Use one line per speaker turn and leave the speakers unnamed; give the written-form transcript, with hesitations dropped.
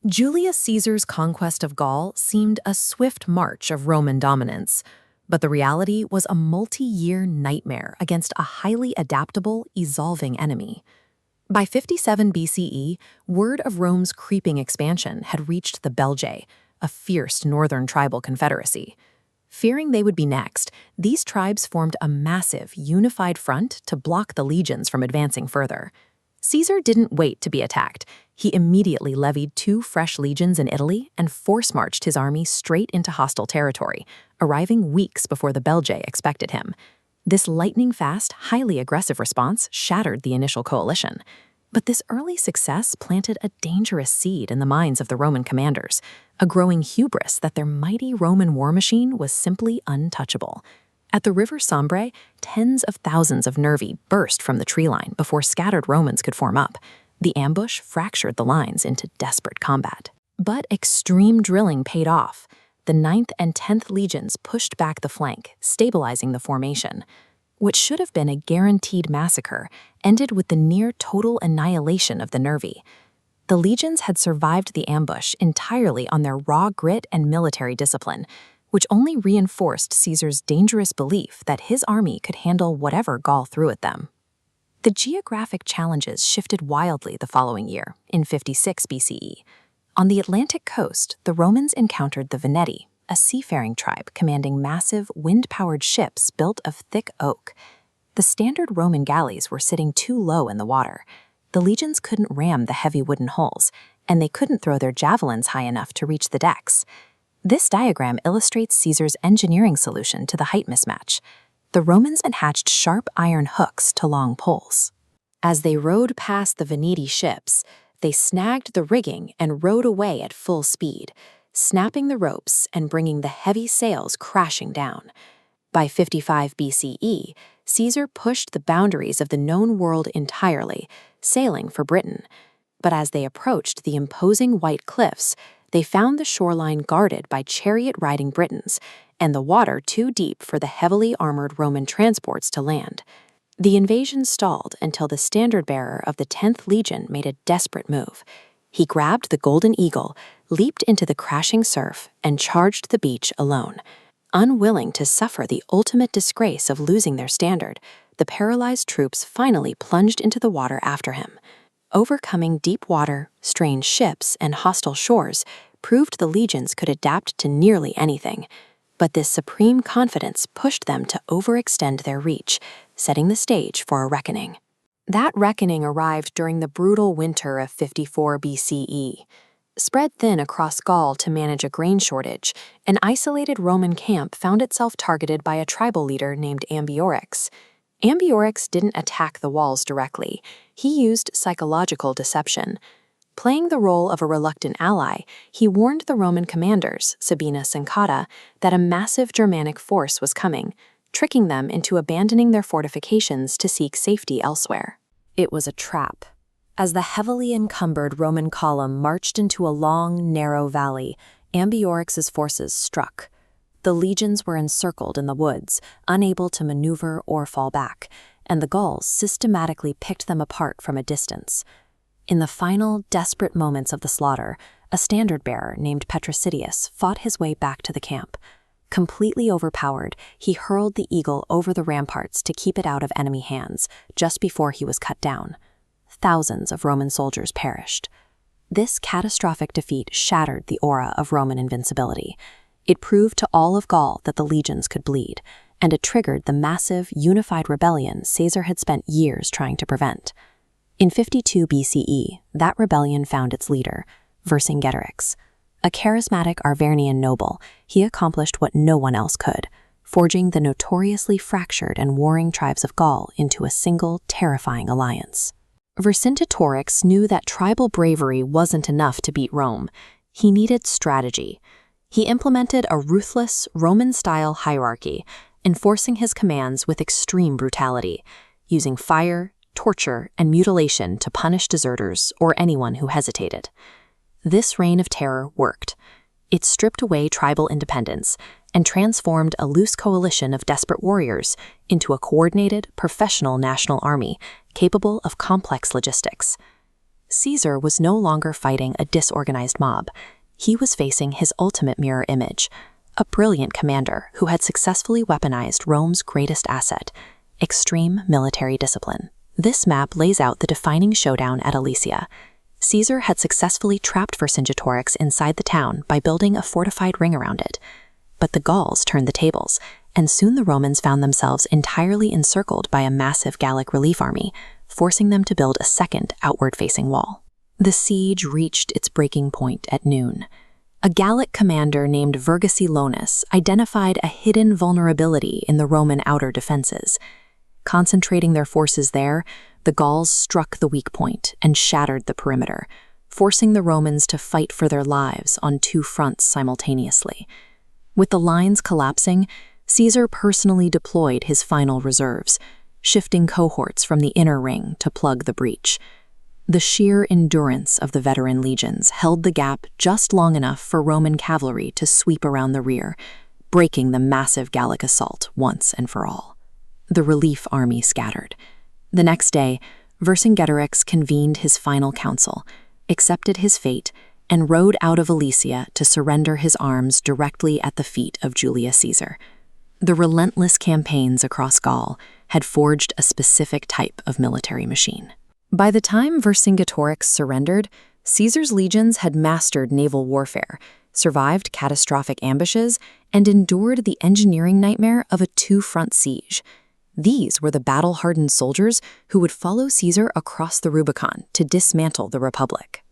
Julius Caesar's conquest of Gaul seemed a swift march of Roman dominance, but the reality was a multi-year nightmare against a highly adaptable, evolving enemy. By 57 BCE, word of Rome's creeping expansion had reached the Belgae, a fierce northern tribal confederacy. Fearing they would be next, these tribes formed a massive, unified front to block the legions from advancing further. Caesar didn't wait to be attacked. He immediately levied 2 fresh legions in Italy and force-marched his army straight into hostile territory, arriving weeks before the Belgae expected him. This lightning-fast, highly aggressive response shattered the initial coalition. But this early success planted a dangerous seed in the minds of the Roman commanders, a growing hubris that their mighty Roman war machine was simply untouchable. At the River Sambre, tens of thousands of nervi burst from the tree line before scattered Romans could form up. The ambush fractured the lines into desperate combat. But extreme drilling paid off. The 9th and 10th legions pushed back the flank, stabilizing the formation. What should have been a guaranteed massacre ended with the near-total annihilation of the nervi. The legions had survived the ambush entirely on their raw grit and military discipline, which only reinforced Caesar's dangerous belief that his army could handle whatever Gaul threw at them. The geographic challenges shifted wildly the following year, in 56 BCE. On the Atlantic coast, the Romans encountered the Veneti, a seafaring tribe commanding massive, wind-powered ships built of thick oak. The standard Roman galleys were sitting too low in the water. The legions couldn't ram the heavy wooden hulls, and they couldn't throw their javelins high enough to reach the decks. This diagram illustrates Caesar's engineering solution to the height mismatch. The Romans attached sharp iron hooks to long poles. As they rowed past the Veneti ships, they snagged the rigging and rowed away at full speed, snapping the ropes and bringing the heavy sails crashing down. By 55 BCE, Caesar pushed the boundaries of the known world entirely, sailing for Britain. But as they approached the imposing white cliffs, they found the shoreline guarded by chariot-riding Britons, and the water too deep for the heavily armored Roman transports to land. The invasion stalled until the standard-bearer of the 10th Legion made a desperate move. He grabbed the Golden Eagle, leaped into the crashing surf, and charged the beach alone. Unwilling to suffer the ultimate disgrace of losing their standard, the paralyzed troops finally plunged into the water after him. Overcoming deep water, strange ships, and hostile shores proved the legions could adapt to nearly anything. But this supreme confidence pushed them to overextend their reach, setting the stage for a reckoning. That reckoning arrived during the brutal winter of 54 BCE. Spread thin across Gaul to manage a grain shortage, an isolated Roman camp found itself targeted by a tribal leader named Ambiorix. Ambiorix didn't attack the walls directly. He used psychological deception. Playing the role of a reluctant ally, he warned the Roman commanders, Sabinus and Cotta, that a massive Germanic force was coming, tricking them into abandoning their fortifications to seek safety elsewhere. It was a trap. As the heavily encumbered Roman column marched into a long, narrow valley, Ambiorix's forces struck. The legions were encircled in the woods, unable to maneuver or fall back, and the Gauls systematically picked them apart from a distance. In the final, desperate moments of the slaughter, a standard-bearer named Patricidius fought his way back to the camp. Completely overpowered, he hurled the eagle over the ramparts to keep it out of enemy hands, just before he was cut down. Thousands of Roman soldiers perished. This catastrophic defeat shattered the aura of Roman invincibility. It proved to all of Gaul that the legions could bleed, and it triggered the massive, unified rebellion Caesar had spent years trying to prevent. In 52 BCE, that rebellion found its leader, Vercingetorix. A charismatic Arvernian noble, he accomplished what no one else could, forging the notoriously fractured and warring tribes of Gaul into a single, terrifying alliance. Vercingetorix knew that tribal bravery wasn't enough to beat Rome. He needed strategy. He implemented a ruthless, Roman-style hierarchy, enforcing his commands with extreme brutality, using fire, torture, and mutilation to punish deserters or anyone who hesitated. This reign of terror worked. It stripped away tribal independence and transformed a loose coalition of desperate warriors into a coordinated, professional national army capable of complex logistics. Caesar was no longer fighting a disorganized mob. He was facing his ultimate mirror image, a brilliant commander who had successfully weaponized Rome's greatest asset, extreme military discipline. This map lays out the defining showdown at Alesia. Caesar had successfully trapped Vercingetorix inside the town by building a fortified ring around it. But the Gauls turned the tables, and soon the Romans found themselves entirely encircled by a massive Gallic relief army, forcing them to build a second outward-facing wall. The siege reached its breaking point at noon. A Gallic commander named Vercingetorix identified a hidden vulnerability in the Roman outer defenses. Concentrating their forces there, the Gauls struck the weak point and shattered the perimeter, forcing the Romans to fight for their lives on two fronts simultaneously. With the lines collapsing, Caesar personally deployed his final reserves, shifting cohorts from the inner ring to plug the breach. The sheer endurance of the veteran legions held the gap just long enough for Roman cavalry to sweep around the rear, breaking the massive Gallic assault once and for all. The relief army scattered. The next day, Vercingetorix convened his final council, accepted his fate, and rode out of Alesia to surrender his arms directly at the feet of Julius Caesar. The relentless campaigns across Gaul had forged a specific type of military machine. By the time Vercingetorix surrendered, Caesar's legions had mastered naval warfare, survived catastrophic ambushes, and endured the engineering nightmare of a two-front siege. These were the battle-hardened soldiers who would follow Caesar across the Rubicon to dismantle the Republic.